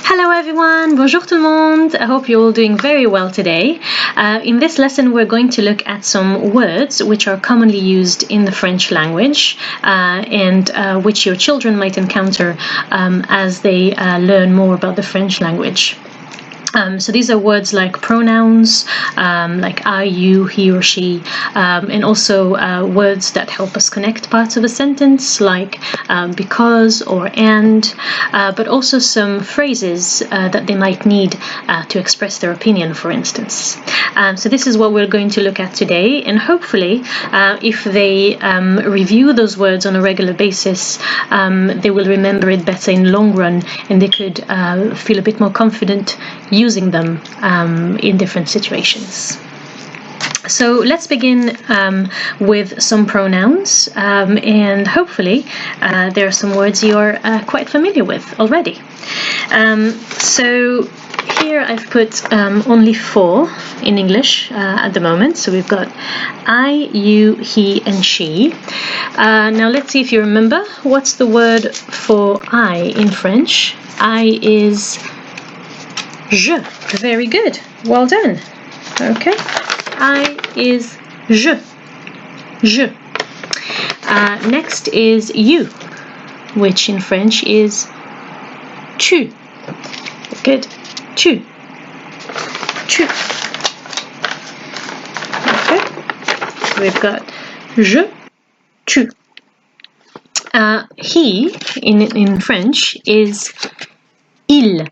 Hello everyone, bonjour tout le monde. I hope you're all doing very well today. In this lesson we're going to look at some words which are commonly used in the French language and which your children might encounter as they learn more about the French language. So these are words like pronouns, like I, you, he or she, and also words that help us connect parts of a sentence, like because or and, but also some phrases that they might need to express their opinion, for instance. So this is what we're going to look at today, and hopefully if they review those words on a regular basis, they will remember it better in the long run, and they could feel a bit more confident using them in different situations. So let's begin with some pronouns, and hopefully there are some words you're quite familiar with already. So here I've put only 4 in English at the moment. So we've got I, you, he, and she. Now let's see if you remember. What's the word for I in French? I is je. Very good. Well done. Okay. I is je. Je. Next is you, which in French is tu. Good. Tu. Tu. Okay. So we've got je, tu. He in French is il.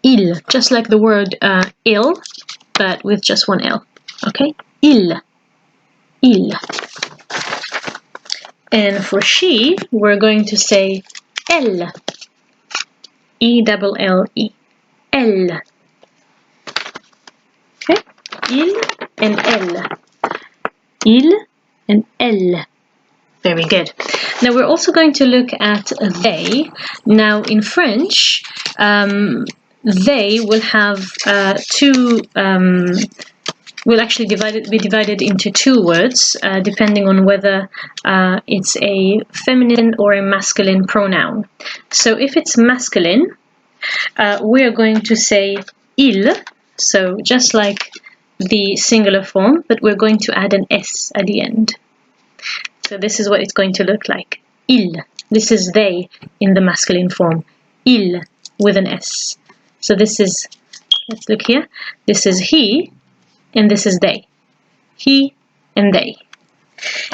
Il, just like the word ill, but with just one L. Okay? Il. Il. And for she, we're going to say elle. E-double-L-E. Elle. Okay? Il and elle. Il and elle. Very good. Now we're also going to look at they. Now in French, they will have will actually be divided into 2 words, depending on whether it's a feminine or a masculine pronoun. So if it's masculine, we are going to say il, so just like the singular form, but we're going to add an S at the end. So this is what it's going to look like. Il. This is they in the masculine form. Il with an S. So this is, let's look here, this is he, and this is they. He and they.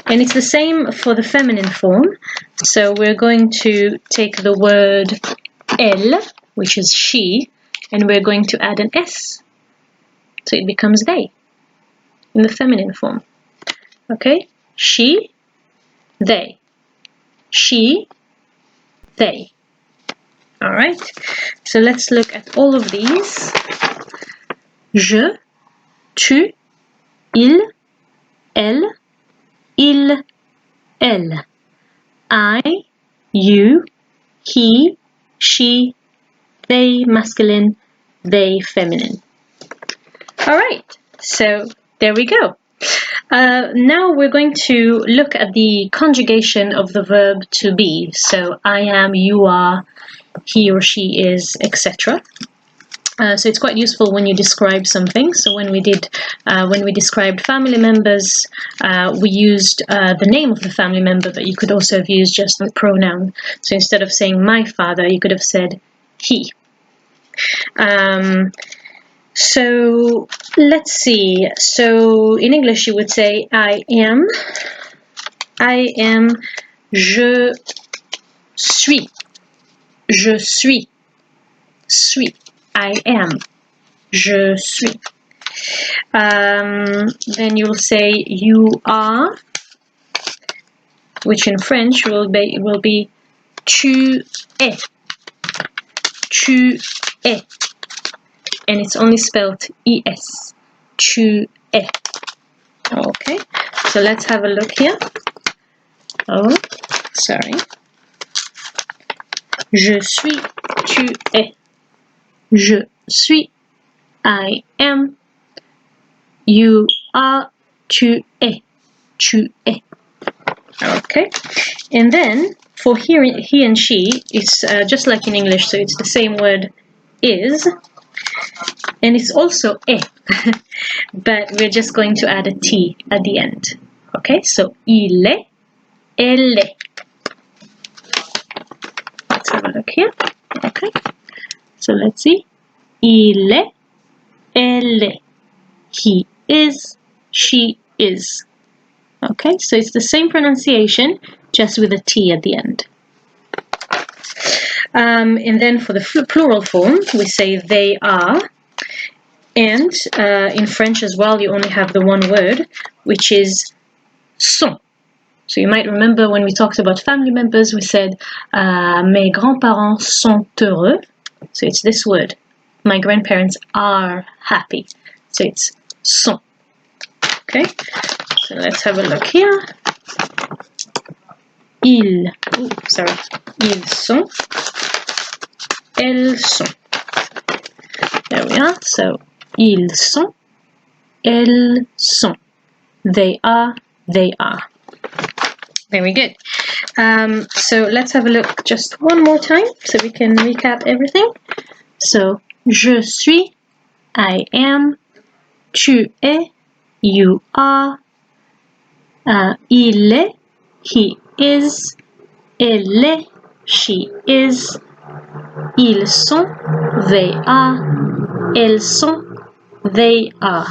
And it's the same for the feminine form. So we're going to take the word elle, which is she, and we're going to add an S. So it becomes they in the feminine form. Okay? She, they. She, they. All right, so let's look at all of these. Je, tu, il, elle, elle. I, you, he, she, they masculine, they feminine. All right, so there we go. Now we're going to look at the conjugation of the verb to be. So I am, you are, he or she is, etc. So it's quite useful when you describe something. So when we described family members, we used the name of the family member, but you could also have used just the pronoun. So instead of saying my father, you could have said he. So let's see. So in English, you would say I am, je suis. Je suis. I am. Je suis. Then you'll say you are, which in French will be tu es. Tu es. And it's only spelled es. Tu es. Okay. So let's have a look here. Oh, sorry. Je suis, tu es. Je suis, I am. You are, tu es. Tu es. Okay. And then for he and she, it's just like in English, so it's the same word is, and it's also e, but we're just going to add a T at the end. Okay, so il est, elle est. Let's have a look here. Okay, so let's see. Il est, elle est. He is, she is. Okay, so it's the same pronunciation, just with a T at the end. And then for the plural form, we say they are. And in French as well, you only have the one word, which is sont. So you might remember when we talked about family members, we said, mes grands-parents sont heureux. So it's this word. My grandparents are happy. So it's sont. Okay, so let's have a look here. Ils sont, elles sont. There we are. So ils sont, elles sont. They are, they are. Very good. So let's have a look just one more time so we can recap everything. So, je suis, I am, tu es, you are, il est, he is, elle est, she is, ils sont, they are, elles sont, they are.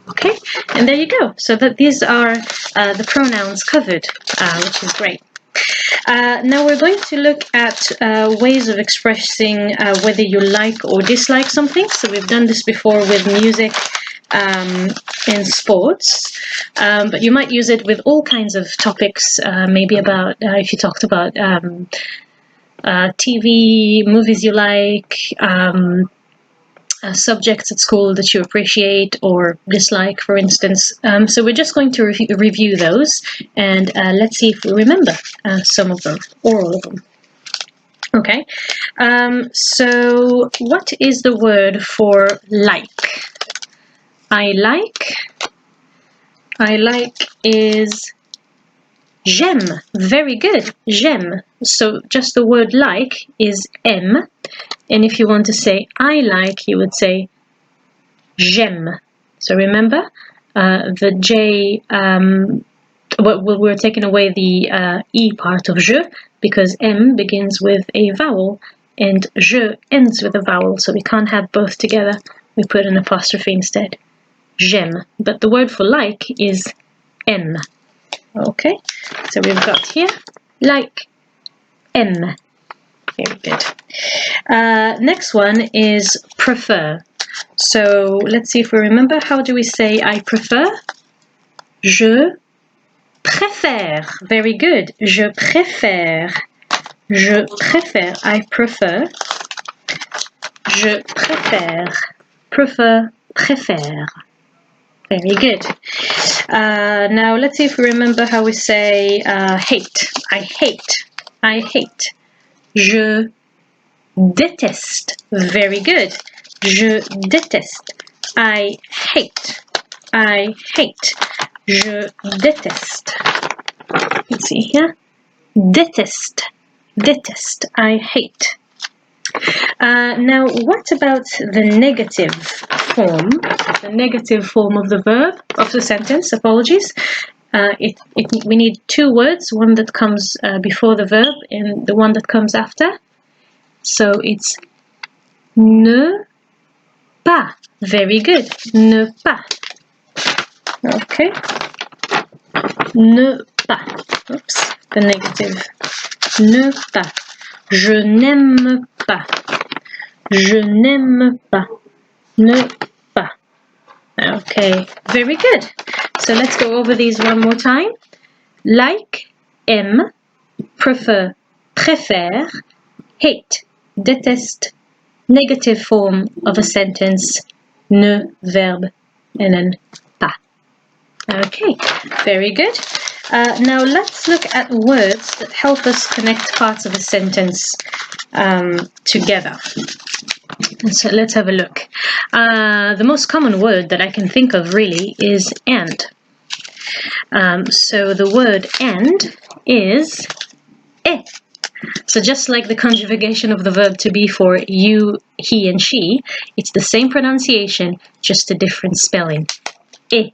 Okay, and there you go. So that these are the pronouns covered, which is great. Now we're going to look at ways of expressing whether you like or dislike something. So we've done this before with music in sports, but you might use it with all kinds of topics, maybe about if you talked about TV, movies you like, subjects at school that you appreciate or dislike, for instance. So we're just going to review those, and let's see if we remember some of them or all of them. Okay, so what is the word for like? I like is j'aime. Very good, j'aime. So just the word like is aime. And if you want to say I like, you would say j'aime. So remember, the J, we're taking away the E part of je, because M begins with a vowel and je ends with a vowel, so we can't have both together. We put an apostrophe instead. J'aime. But the word for like is aime. Okay, so we've got here like, aime. Very good. Next one is prefer. So let's see if we remember. How do we say I prefer? Je préfère. Very good. Je préfère. Je préfère. I prefer. Je préfère. Prefer. Préfère. Very good. Now let's see if we remember how we say hate. I hate. I hate. Je déteste. Very good. Je déteste. I hate. I hate. Je déteste. Let's see here. Déteste. Déteste. I hate. Now, what about the negative form? The negative form of the verb, of the sentence, apologies. We need two words, one that comes before the verb and the one that comes after. So it's ne pas. Very good. Ne pas. Okay. Ne pas. Oops. The negative. Ne pas. Je n'aime pas. Je n'aime pas. Ne pas. Okay. Very good. So let's go over these one more time. Like, aime, prefer, préfère, hate, déteste, negative form of a sentence, ne, verb, and then pas. Okay, very good. Now let's look at words that help us connect parts of a sentence together. So let's have a look. The most common word that I can think of really is and. So the word and is est. So just like the conjugation of the verb to be for you, he, and she, it's the same pronunciation, just a different spelling. Et.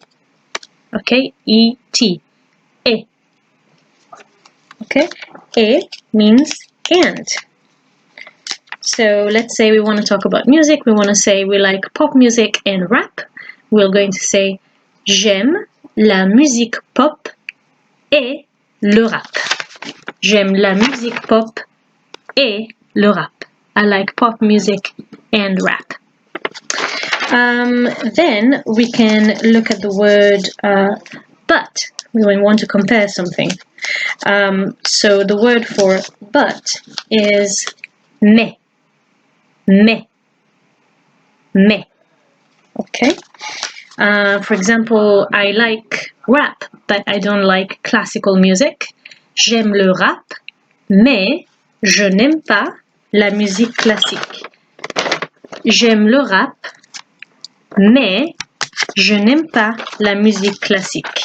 Okay, E-T. Et. Okay, et means and. So let's say we want to talk about music. We want to say we like pop music and rap. We're going to say j'aime la musique pop et le rap. J'aime la musique pop et le rap. I like pop music and rap. Then we can look at the word but. We want to compare something. So the word for but is mais. Mais. Mais. Okay? For example, I like rap, but I don't like classical music. J'aime le rap, mais je n'aime pas la musique classique. J'aime le rap, mais je n'aime pas la musique classique.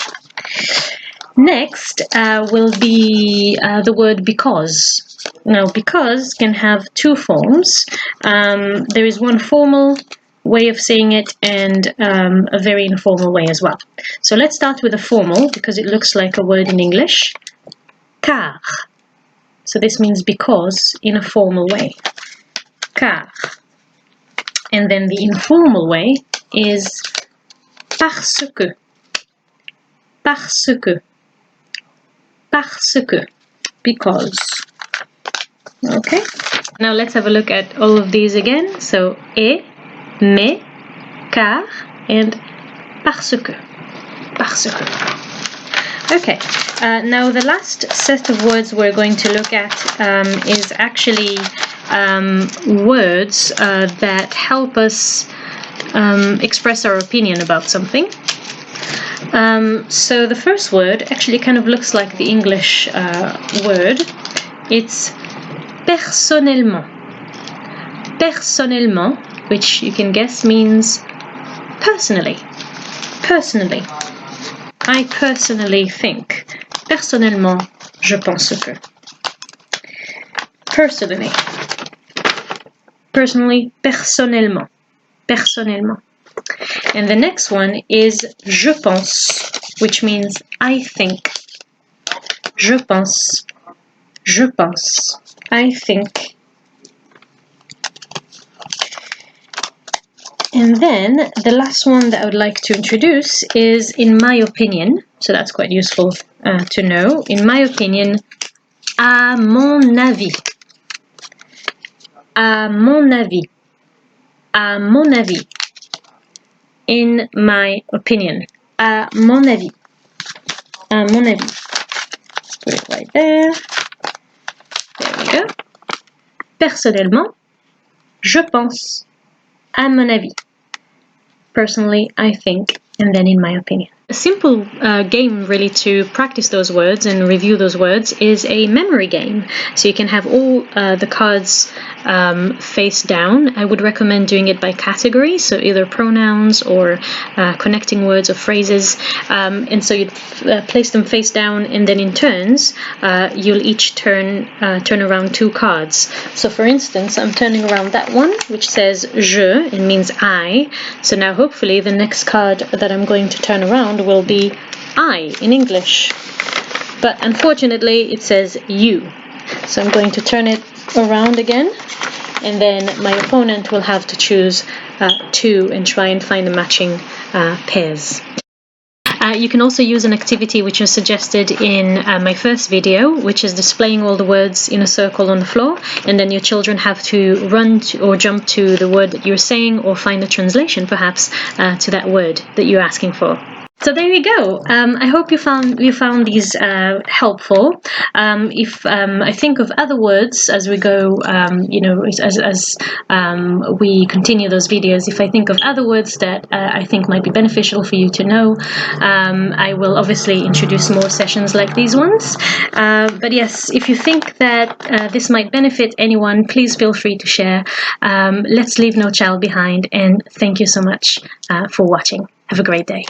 Next will be the word because. Now, because can have two forms. There is one formal way of saying it and a very informal way as well. So let's start with the formal because it looks like a word in English. Car. So this means because in a formal way. Car. And then the informal way is parce que. Parce que. Parce que. Because. Okay. Now let's have a look at all of these again. So et, mais, car, and parce que. Parce que. Okay. Now the last set of words we're going to look at is actually words that help us express our opinion about something. So the first word actually kind of looks like the English word. It's personnellement. Personnellement, which you can guess means personally. Personally. I personally think. Personnellement, je pense que. Personally. Personally, personnellement. Personnellement. And the next one is je pense, which means I think. Je pense. Je pense. I think. And then the last one that I would like to introduce is in my opinion. So that's quite useful to know. In my opinion, à mon avis. À mon avis. À mon avis. In my opinion. À mon avis. À mon avis. Let's put it right there. There we go. Personnellement, je pense. À mon avis. Personally, I think, and then in my opinion. A simple game really to practice those words and review those words is a memory game. So you can have all the cards face down. I would recommend doing it by category, so either pronouns or connecting words or phrases. And so you'd place them face down, and then in turns, you'll each turn around two cards. So for instance, I'm turning around that one, which says je, it means I. So now hopefully the next card that I'm going to turn around will be I in English, but unfortunately it says you. So I'm going to turn it around again, and then my opponent will have to choose two and try and find the matching pairs. You can also use an activity which was suggested in my first video, which is displaying all the words in a circle on the floor, and then your children have to run or jump to the word that you're saying or find a translation perhaps to that word that you're asking for. So there you go. I hope you found these helpful. If I think of other words as we go, as we continue those videos, if I think of other words that I think might be beneficial for you to know, I will obviously introduce more sessions like these ones. But yes, if you think that this might benefit anyone, please feel free to share. Let's leave no child behind, and thank you so much for watching. Have a great day.